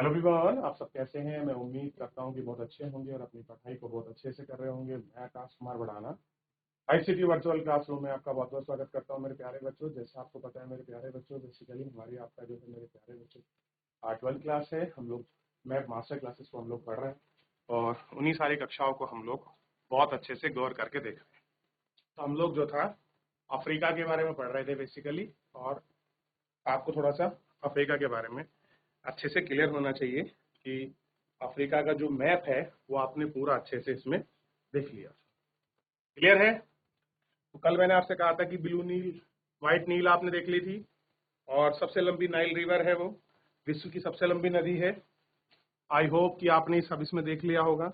Hello everyone, आप सब कैसे हैं। मैं उम्मीद करता हूं कि बहुत अच्छे होंगे और अपनी पढ़ाई को बहुत अच्छे से कर रहे होंगे। मैं आकाश कुमार बढ़ाना ICT वर्चुअल क्लासरूम में आपका बहुत बहुत स्वागत करता हूं मेरे प्यारे बच्चों। जैसा आपको पता है मेरे प्यारे बच्चों, बेसिकली हमारी आपका जो है मेरे प्यारे बच्चों 12th क्लास है। हम लोग मैथ मास्टर क्लासेस को हम लोग पढ़ रहे हैं और उन्हीं सारी कक्षाओं को हम लोग बहुत अच्छे से गौर करके देख रहे हैं। तो हम लोग जो था अफ्रीका के बारे में पढ़ रहे थे बेसिकली, और आपको थोड़ा सा अफ्रीका के बारे में अच्छे से क्लियर होना चाहिए कि अफ्रीका का जो मैप है वो आपने पूरा अच्छे से इसमें देख लिया। क्लियर है। तो कल मैंने आपसे कहा था कि ब्लू नील, व्हाइट नील आपने देख ली थी, और सबसे लंबी नाइल रिवर है, वो विश्व की सबसे लंबी नदी है। आई होप कि आपने सब इसमें देख लिया होगा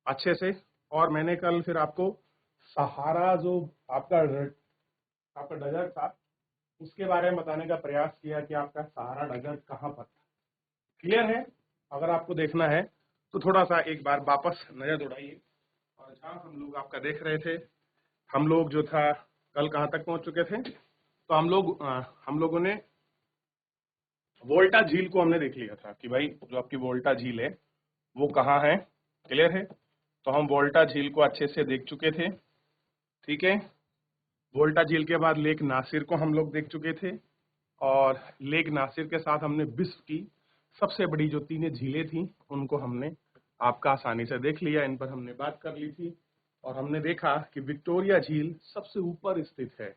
अच्छे से। और मैंने कल फिर आपको सहारा जो आपका आपका डेजर्ट था उसके बारे में बताने का प्रयास किया कि आपका सहारा डेजर्ट कहाँ पर था। क्लियर है। अगर आपको देखना है तो थोड़ा सा एक बार वापस नजर दौड़ाइए। और जहाँ हम लोग आपका देख रहे थे, हम लोग जो था कल कहाँ तक पहुंच चुके थे। तो हम लोगों ने वोल्टा झील को हमने देख लिया था कि भाई जो आपकी वोल्टा झील है वो कहाँ है। क्लियर है। तो हम वोल्टा झील को अच्छे से देख चुके थे। ठीक है। वोल्टा झील के बाद लेक नासिर को हम लोग देख चुके थे, और लेक नासिर के साथ हमने विश्व की सबसे बड़ी जो 3 झीलें थी उनको हमने आपका आसानी से देख लिया। इन पर हमने बात कर ली थी, और हमने देखा कि विक्टोरिया झील सबसे ऊपर स्थित है।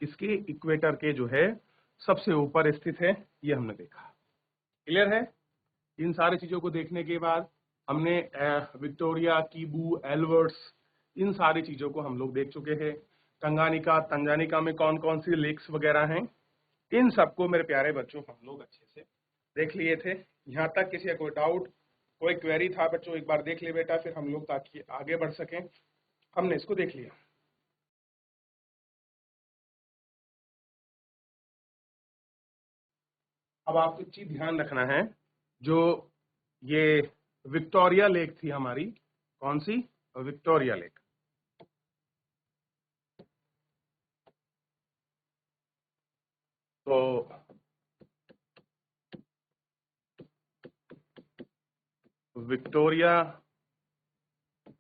किसके? इक्वेटर के जो है सबसे ऊपर स्थित है, ये हमने देखा। क्लियर है। इन सारी चीजों को देखने के बाद हमने विक्टोरिया, कीबू, एल्बर्ट्स, इन सारी चीजों को हम लोग देख चुके हैं। तंजानिका में कौन कौन सी लेक्स वगैरह हैं, इन सबको मेरे प्यारे बच्चों हम लोग अच्छे से देख लिए थे। यहाँ तक किसी का कोई डाउट, कोई क्वेरी था बच्चों? एक बार देख ले बेटा, फिर हम लोग ताकि आगे बढ़ सकें। हमने इसको देख लिया। अब आपको एक चीज ध्यान रखना है, जो ये विक्टोरिया लेक थी हमारी, कौन सी? Victoria lake. तो विक्टोरिया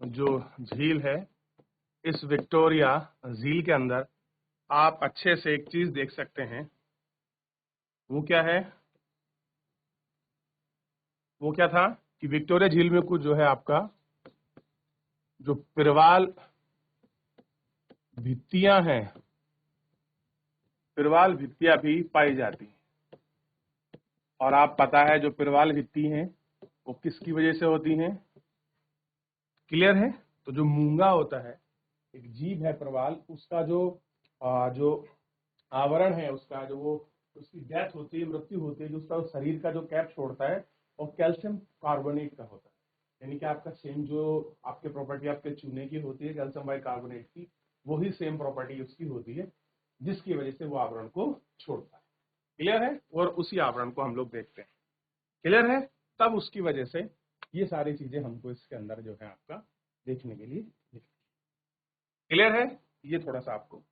जो झील है, इस विक्टोरिया झील के अंदर आप अच्छे से एक चीज देख सकते हैं। वो क्या है? वो क्या था कि विक्टोरिया झील में कुछ जो है आपका जो पिरवाल भित्तियां हैं, पिरवाल भित्तियां भी पाई जाती हैं। और आप पता है जो पिरवाल भित्ति हैं वो किसकी वजह से होती हैं? क्लियर है। तो जो मूंगा होता है, एक जीव है प्रवाल, उसका जो आवरण है, उसका जो वो उसकी डेथ होती है, मृत्यु होती है, जो उसका शरीर का जो कैप छोड़ता है और कैल्शियम कार्बोनेट का होता है। यानी कि आपका सेम जो आपके प्रॉपर्टी आपके चूने की होती है कैल्शियम बाइकार्बोनेट की, वही सेम प्रॉपर्टी उसकी होती है, जिसकी वजह से वो आवरण को छोड़ता है। क्लियर है। और उसी आवरण को हम लोग देखते हैं। क्लियर है। तब उसकी वजह से ये सारी चीजें हमको इसके अंदर जो है आपका देखने के लिए मिलती है। क्लियर है। ये थोड़ा सा आपको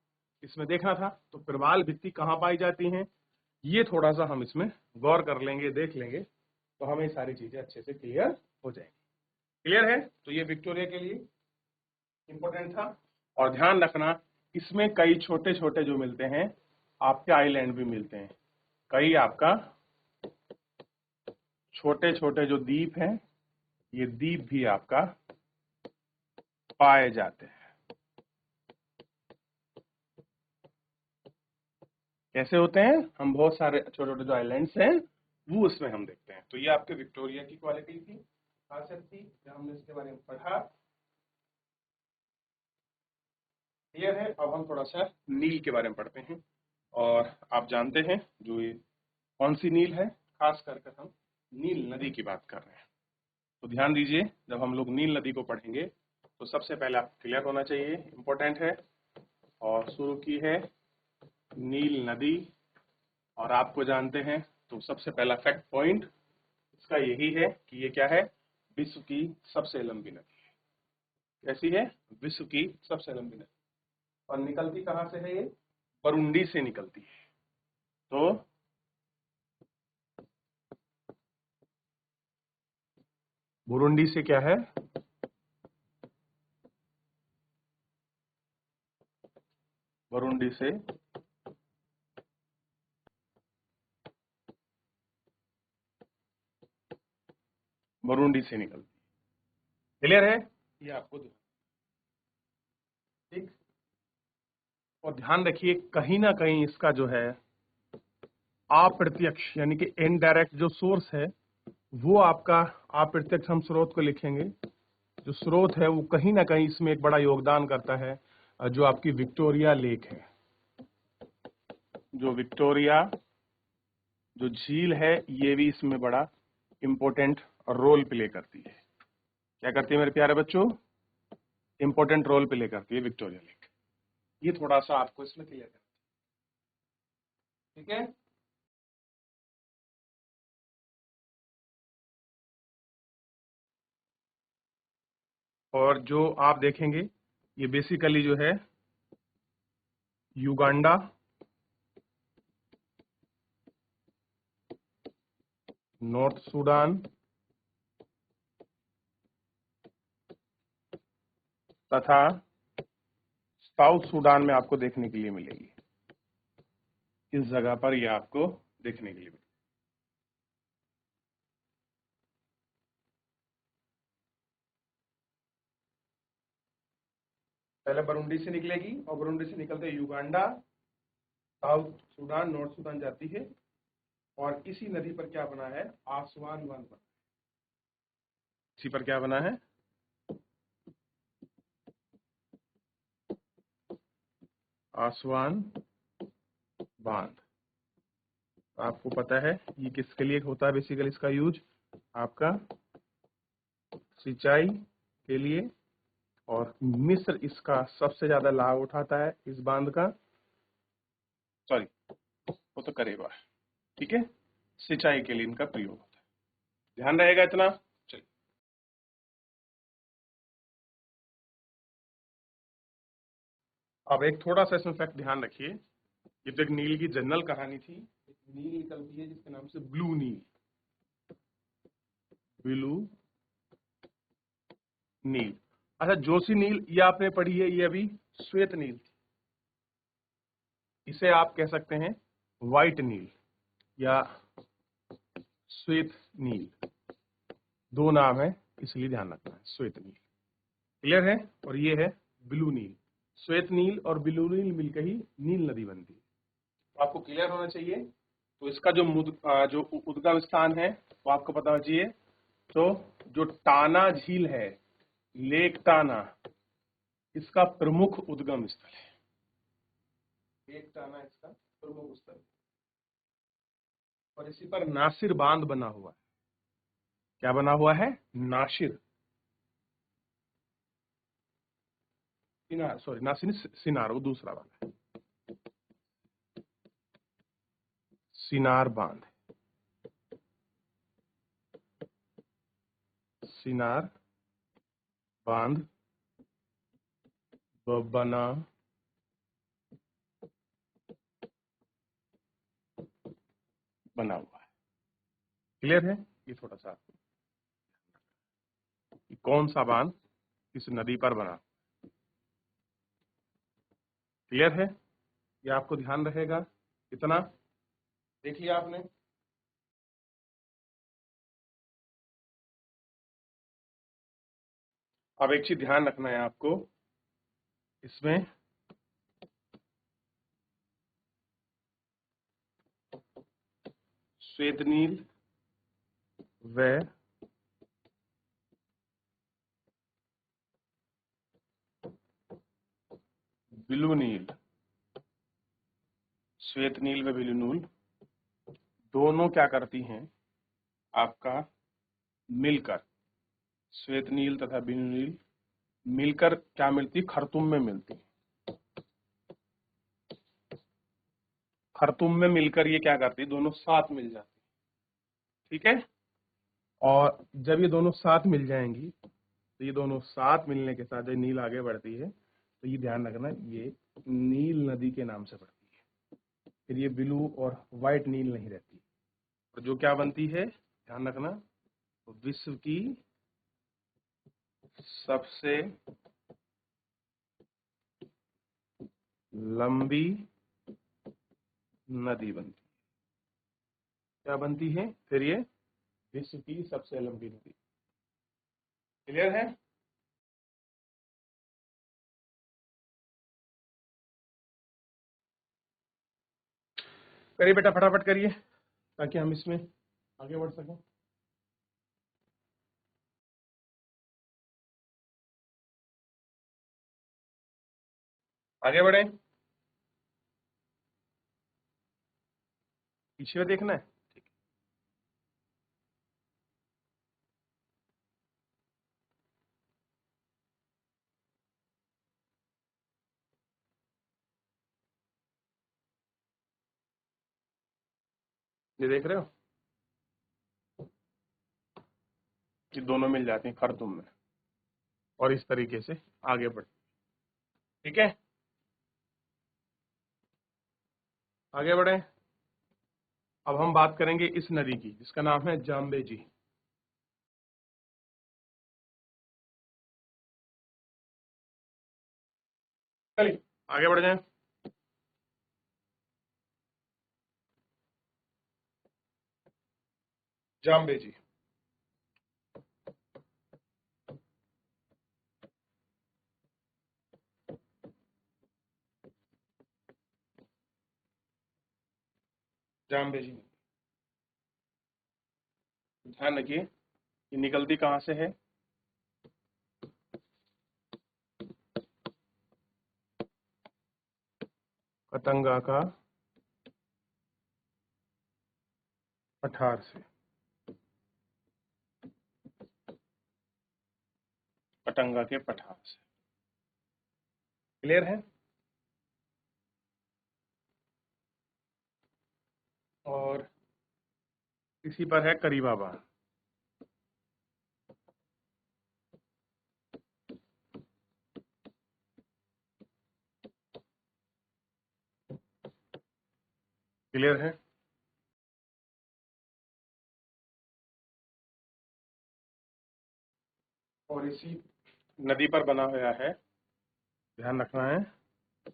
इसमें देखना था। तो प्रवाल भित्ति कहाँ पाई जाती हैं, ये थोड़ा सा हम इसमें गौर कर लेंगे, देख लेंगे, तो हमें सारी चीजें अच्छे से क्लियर हो जाएंगी। क्लियर है। तो ये विक्टोरिया के लिए इंपॉर्टेंट था। और ध्यान रखना, इसमें कई छोटे छोटे जो मिलते हैं आपके आइलैंड भी मिलते हैं। कई आपका छोटे छोटे जो द्वीप हैं, ये द्वीप भी आपका पाए जाते हैं। कैसे होते हैं? हम बहुत सारे छोटे छोटे जो आइलैंड्स हैं वो उसमें हम देखते हैं। तो ये आपके विक्टोरिया की क्वालिटी थी, खासियत थी, जब हमने इसके बारे में पढ़ा। क्लियर है। अब हम थोड़ा सा नील के बारे में पढ़ते हैं। और आप जानते हैं जो ये कौन सी नील है, खास करके हम नील नदी की बात कर रहे हैं। तो ध्यान दीजिए, जब हम लोग नील नदी को पढ़ेंगे तो सबसे पहले आप क्लियर होना चाहिए, इंपॉर्टेंट है। और शुरू की है नील नदी, और आपको जानते हैं तो सबसे पहला फैक्ट पॉइंट इसका यही है कि ये क्या है? विश्व की सबसे लंबी नदी है। कैसी है? विश्व की सबसे लंबी नदी। और निकलती कहाँ से है? ये बरुंडी से निकलती है। तो बुरुंडी से क्या है, बुरुंडी से निकलती है। क्लियर है, ये आपको ठीक। और ध्यान रखिए कहीं ना कहीं इसका जो है अप्रत्यक्ष यानी कि इनडायरेक्ट जो सोर्स है वो आपका, अप्रत्यक्ष हम स्रोत को लिखेंगे, जो स्रोत है वो कहीं ना कहीं इसमें एक बड़ा योगदान करता है, जो आपकी विक्टोरिया लेक है। जो विक्टोरिया जो झील है ये भी इसमें बड़ा इंपॉर्टेंट रोल प्ले करती है। क्या करती है मेरे प्यारे बच्चों, इंपॉर्टेंट रोल प्ले करती है विक्टोरिया लेक। ये थोड़ा सा आपको इसमें क्लियर करना, ठीक है। और जो आप देखेंगे ये बेसिकली जो है युगांडा, नॉर्थ सूडान तथा साउथ सूडान में आपको देखने के लिए मिलेगी। इस जगह पर ये आपको देखने के लिए मिलेगी। पहले बुरुंडी से निकलेगी और बुरुंडी से निकलते Uganda, south Sudan, north Sudan जाती है और इसी नदी पर क्या बना है, आसवान बांध बना। इसी पर क्या बना है, आसवान बांध। आपको पता है ये किसके लिए होता है, बेसिकली इसका यूज आपका सिंचाई के लिए, और मिस्र इसका सबसे ज्यादा लाभ उठाता है इस बांध का, सॉरी वो तो करेगा, ठीक है, सिंचाई के लिए इनका प्रयोग होता है। ध्यान रहेगा इतना। चलिए अब एक थोड़ा सा इसमें फैक्ट ध्यान रखिए। ये तो एक नील की जनरल कहानी थी, एक नील निकलती है जिसके नाम से ब्लू नील, ब्लू नील। अच्छा जोशी नील ये आपने पढ़ी है, ये अभी श्वेत नील थी, इसे आप कह सकते हैं व्हाइट नील या श्वेत नील, दो नाम है इसलिए ध्यान रखना है, श्वेत नील। क्लियर है, और ये है ब्लू नील। श्वेत नील और ब्लू नील मिलकर ही नील नदी बनती है, तो आपको क्लियर होना चाहिए। तो इसका जो उद्गम स्थान है वो आपको पता होना चाहिए। तो जो टाना झील है, लेक टाना, इसका प्रमुख उद्गम स्थल है, लेक टाना इसका प्रमुख स्थल, और इसी पर नासिर बांध बना हुआ है। क्या बना हुआ है, नासिर, सिनार, सॉरी नासिर सिनार, वो दूसरा वाला है, सिनार बांध, सिनार बांध बना हुआ है। क्लियर है, ये थोड़ा सा कौन सा बांध इस नदी पर बना, क्लियर है, ये आपको ध्यान रहेगा। इतना देख लिया आपने। अब एक चीज ध्यान रखना है आपको, इसमें श्वेत नील व ब्लू नील, श्वेत नील व ब्लू नील दोनों क्या करती हैं आपका मिलकर, श्वेत नील तथा ब्लू नील मिलकर क्या मिलती, खर्तुम में मिलती, खर्तुम में मिलकर ये क्या करती, दोनों साथ मिल जाती, ठीक है। और जब ये दोनों साथ मिल जाएंगी तो ये दोनों साथ मिलने के साथ जब नील आगे बढ़ती है तो ये ध्यान रखना ये नील नदी के नाम से बढ़ती है, फिर ये ब्लू और व्हाइट नील नहीं रहती, और जो क्या बनती है ध्यान रखना, विश्व की सबसे लंबी नदी बनती है। क्या बनती है फिर ये? विश्व की सबसे लंबी नदी। क्लियर है? करिए बेटा, फटाफट करिए ताकि हम इसमें आगे बढ़ सकें। आगे बढ़े। पीछे में देखना है। ये देख रहे हो कि दोनों मिल जाते हैं खरतुम में, और इस तरीके से आगे बढ़। ठीक है, आगे बढ़े। अब हम बात करेंगे इस नदी की जिसका नाम है जाम्बेजी। चलिए आगे बढ़ जाएं। जाम्बेजी। जाम्बेजी, ध्यान रखिए कि निकलती कहाँ से है। कटंगा का पठार से। कटंगा के पठार से। क्लियर है? और इसी पर है करीबा बांध। क्लियर है? और इसी नदी पर बना हुआ है, ध्यान रखना है,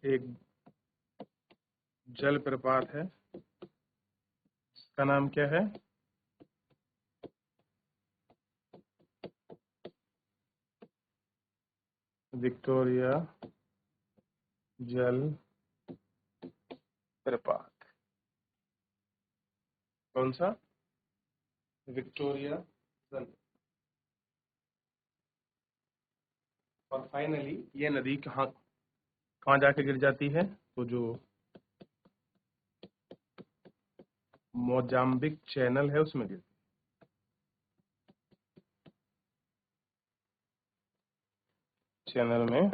एक जल प्रपात है। इसका नाम क्या है? विक्टोरिया जल प्रपात। कौन सा? विक्टोरिया जल। और फाइनली ये नदी कहाँ कहाँ जाके गिर जाती है? तो जो मोजाम्बिक चैनल है उसमें गिर। चैनल में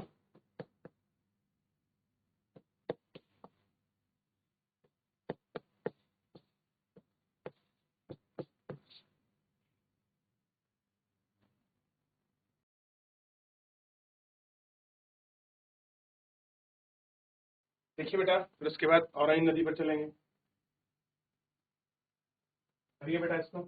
देखिए बेटा, फिर उसके बाद औराई नदी पर चलेंगे। करिए बेटा इसको।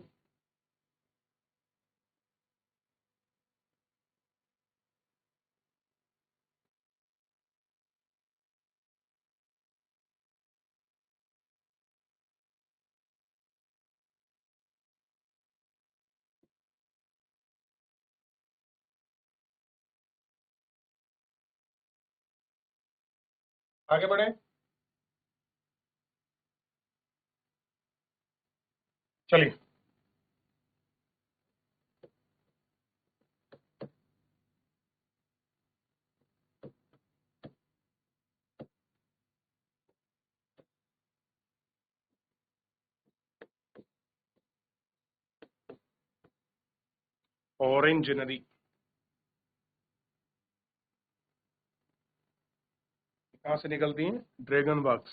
आगे बढ़े। चलिए, ऑरेंज नदी कहाँ से निकलती है? Dragon box.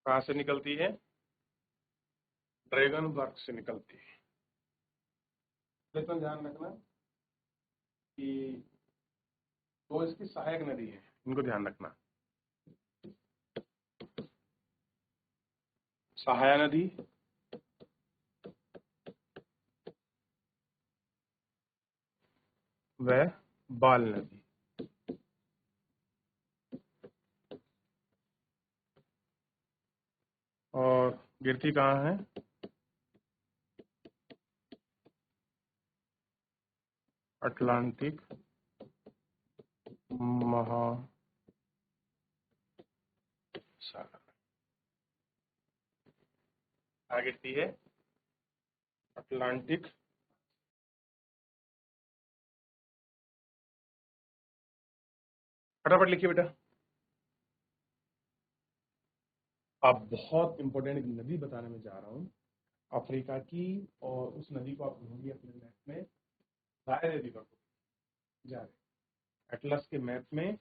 कहाँ से निकलती है? ड्रैगनबर्ग से निकलती है। लेकिन ध्यान रखना कि दो इसकी सहायक नदी है, इनको ध्यान रखना। सहाया नदी व बाल नदी। और गिरती कहाँ है? अटलांटिक महासागर। कहाँ गिरती है? अटलांटिक। फटाफट लिखिए बेटा। अब बहुत इंपॉर्टेंट एक नदी बताने में जा रहा हूँ अफ्रीका की, और उस नदी को आप ढूंढिए अपने मैप में। जायरे रिवर को, जायरे एटलस के मैप में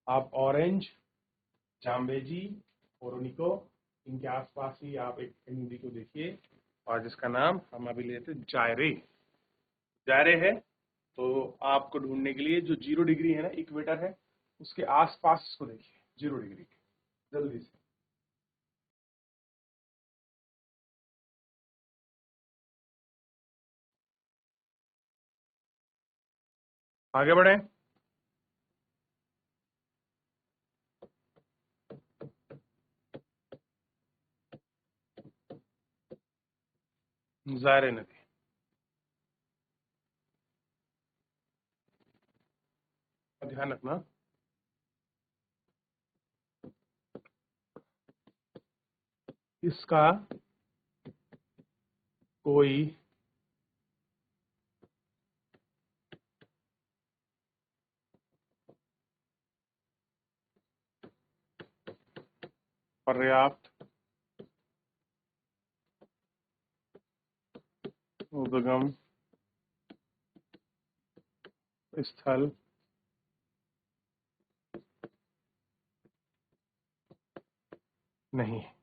आप ऑरेंज, जाम्बेजी, ओरोनिको, इनके आसपास ही आप एक नदी को देखिए, और जिसका नाम हम अभी लेते हैं जायरे। जायरे है, तो आपको ढूंढने के लिए जो 0 डिग्री है ना, इक्वेटर है, उसके आसपास इसको देखिए 0 डिग्री, जल्दी से। आगे बढ़े। जायरे नदी, ध्यान रखना इसका कोई पर्याप्त उद्गम स्थल नहीं है।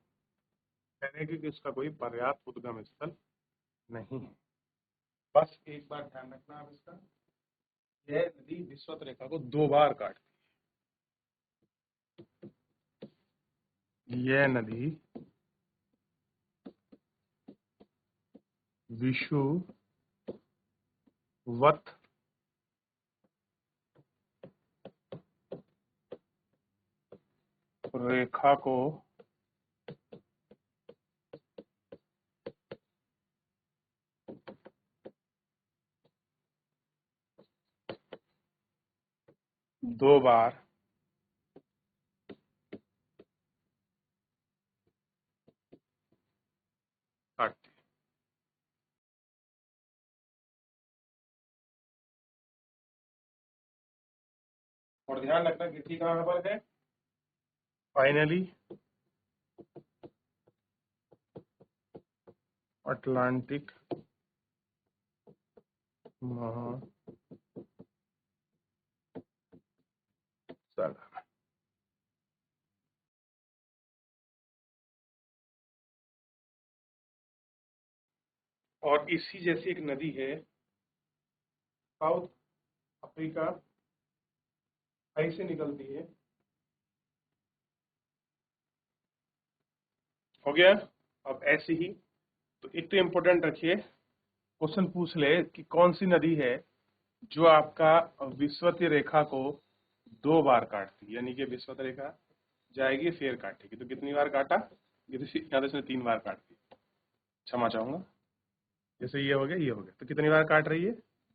कहने की कि इसका कोई पर्याप्त उद्गम स्थल नहीं है। बस एक बार ध्यान रखना आप इसका, यह नदी विषुवत रेखा को 2 बार काटती है। यह नदी विषुवत रेखा को 2 बार काटती है। और ध्यान रखना गिरती कहाँ पर है? फाइनली अटलांटिक महासागर। और इसी जैसी एक नदी है साउथ अफ्रीका, आई से निकलती है। हो गया। अब ऐसे ही, तो एक तो इम्पोर्टेंट रखिए, क्वेश्चन पूछ ले कि कौन सी नदी है जो आपका विषुवतीय रेखा को 2 बार काटती है, यानी कि विषुवत रेखा जाएगी फिर काटेगी। तो कितनी बार काटा? ये तो इसने 3 बार काट दी, क्षमा चाहूंगा। जैसे ये हो गया, ये हो गया, तो कितनी बार काट रही है?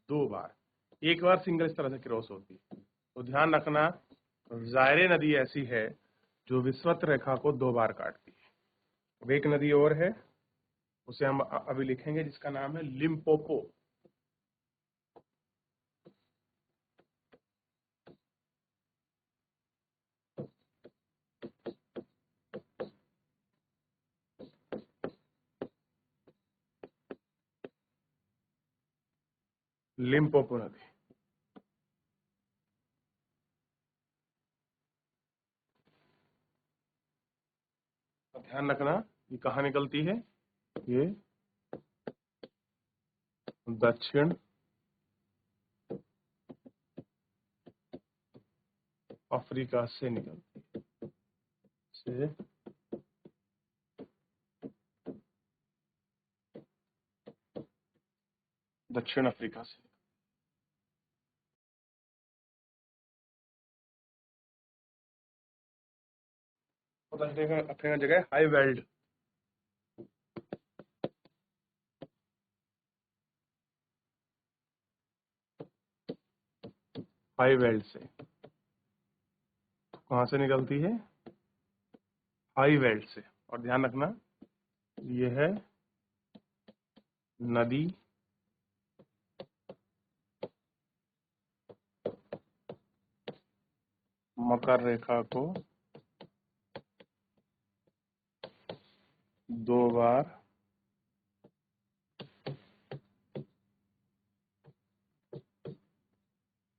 2 बार। एक बार सिंगल इस तरह से क्रॉस होती है। तो ध्यान रखना जायरे नदी ऐसी है जो विषुवत रेखा को 2 बार काटती है। अब एक नदी और है, उसे हम अभी लिखेंगे, जिसका नाम है लिम्पोपो। लिम्पोपो नदी। तो ध्यान ध्यान रखना ये कहाँ निकलती है, ये दक्षिण अफ्रीका से निकलती है, से दक्षिण अफ्रीका से। दक्षिण अफ्रीका जगह हाई वेल्ड, हाई वेल्ड से कहाँ से निकलती है, हाई वेल्ड से। और ध्यान रखना ये है नदी मकर रेखा को 2 बार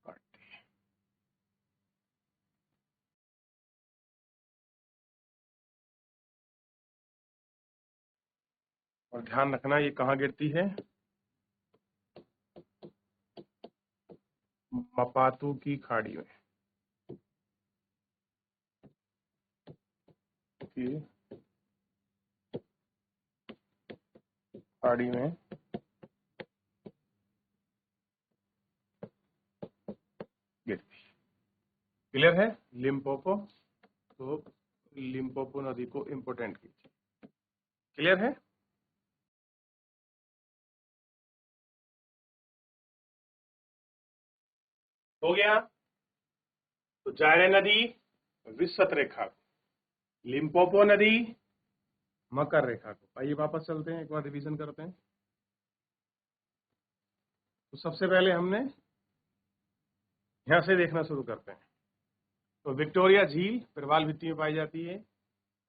काटती है। और ध्यान रखना ये कहाँ गिरती है, मपातू की खाड़ी में, खाड़ी में गिरती है। क्लियर है। लिम्पोपो, तो लिम्पोपो नदी को इंपोर्टेंट कीजिए। क्लियर है। हो गया। तो जायरे नदी विषुवत रेखा को, लिम्पोपो नदी मकर रेखा को। आइए वापस चलते हैं, एक बार रिवीजन करते हैं। तो सबसे पहले हमने यहां से देखना शुरू करते हैं। तो विक्टोरिया झील प्रवाल भित्ति में पाई जाती है,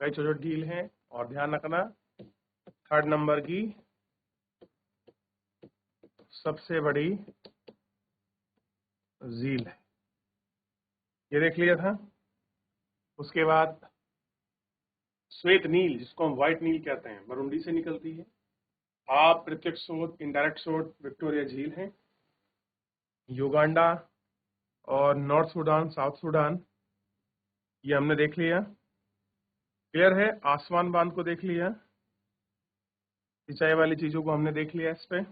कई छोटे छोटे झील हैं। और ध्यान रखना 3rd नंबर की सबसे बड़ी झील है, ये देख लिया था। उसके बाद श्वेत नील, जिसको हम व्हाइट नील कहते हैं, बरूंडी से निकलती है। आप प्रत्यक्ष स्रोत, इनडायरेक्ट स्रोत विक्टोरिया झील है। युगांडा और नॉर्थ सूडान, साउथ सूडान, ये हमने देख लिया। क्लियर है। आसमान बांध को देख लिया, सिंचाई वाली चीजों को हमने देख लिया इस पे।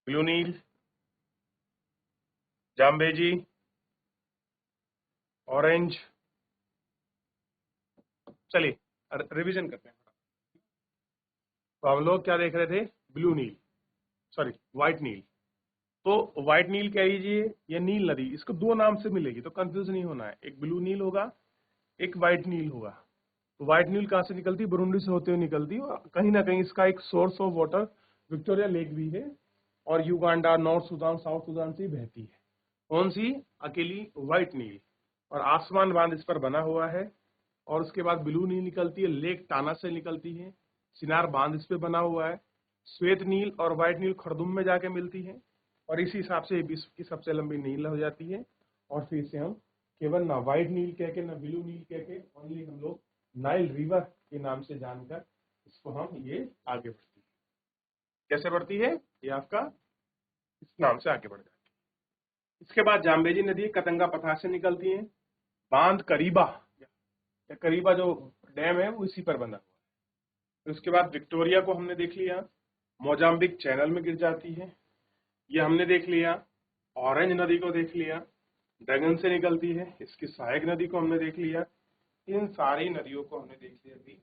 ब्लू नील, जाम्बेजी, ऑरेंज। चलिए रिवीजन करते हैं। तो हम लोग क्या देख रहे थे, ब्लू नील, सॉरी व्हाइट नील। तो व्हाइट नील कह लीजिए, ये नील नदी, इसको 2 नाम से मिलेगी, तो कंफ्यूज नहीं होना है। एक ब्लू नील होगा, एक व्हाइट नील होगा। तो व्हाइट नील कहाँ से निकलती है, बुरुंडी से होते हुए निकलती है। और कहीं ना कहीं इसका एक source of water Victoria lake भी है, और Uganda, north Sudan, south Sudan से बहती है। कौन सी, अकेली व्हाइट नील। और आसमान बांध इस पर बना हुआ है। और उसके बाद ब्लू नील निकलती है, लेक टाना से निकलती है, सिनार बांध इस पे बना हुआ है। श्वेत नील और व्हाइट नील खरदुम में जाके मिलती है, और इसी हिसाब से विश्व की सबसे लंबी नील हो जाती है। और फिर से हम केवल ना व्हाइट नील कह के, ना ब्लू नील कह के, ओनली हम लोग नाइल रिवर के नाम से जानकर इसको हम ये आगे बढ़ती है। कैसे बढ़ती है, ये आपका इस नाम से आगे बढ़ जाती है। इसके बाद जाम्बेजी नदी कतंगा पठार से निकलती है। बांध करीबा, या करीबा जो डैम है वो इसी पर बना हुआ है। फिर उसके बाद विक्टोरिया को हमने देख लिया, मोजाम्बिक चैनल में गिर जाती है, ये हमने देख लिया। ऑरेंज नदी को देख लिया, ड्रैगन से निकलती है। इसकी सहायक नदी को हमने देख लिया। इन सारी नदियों को हमने देख लिया अभी,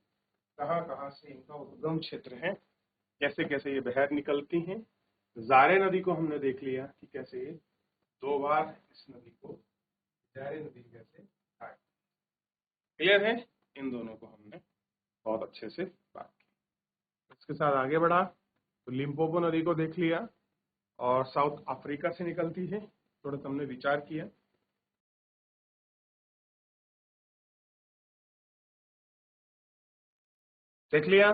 कहाँ कहाँ से इनका उद्गम क्षेत्र है, कैसे कैसे ये बहर निकलती हैं। जारे नदी को हमने देख लिया कि कैसे ये 2 बार इस नदी को जारे नदी कैसे आए। क्लियर है। इन दोनों को हमने बहुत अच्छे से बात की। इसके साथ आगे बढ़ा तो लिम्पोपो नदी को देख लिया, और साउथ अफ्रीका से निकलती है, थोड़ा सा हमने विचार किया। देख लिया।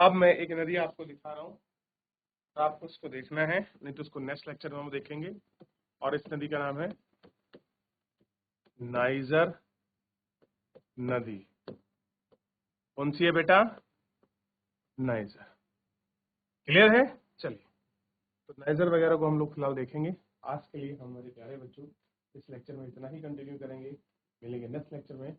अब मैं एक नदी आपको दिखा रहा हूं, तो आपको उसको देखना है, नहीं तो उसको नेक्स्ट लेक्चर में हम देखेंगे। और इस नदी का नाम है नाइजर नदी। कौन सी है बेटा? नाइजर। क्लियर है? चलिए, तो नाइजर वगैरह को हम लोग फिलहाल देखेंगे। आज के लिए हमारे प्यारे बच्चों इस लेक्चर में इतना ही कंटिन्यू करेंगे, मिलेंगे नेक्स्ट लेक्चर में।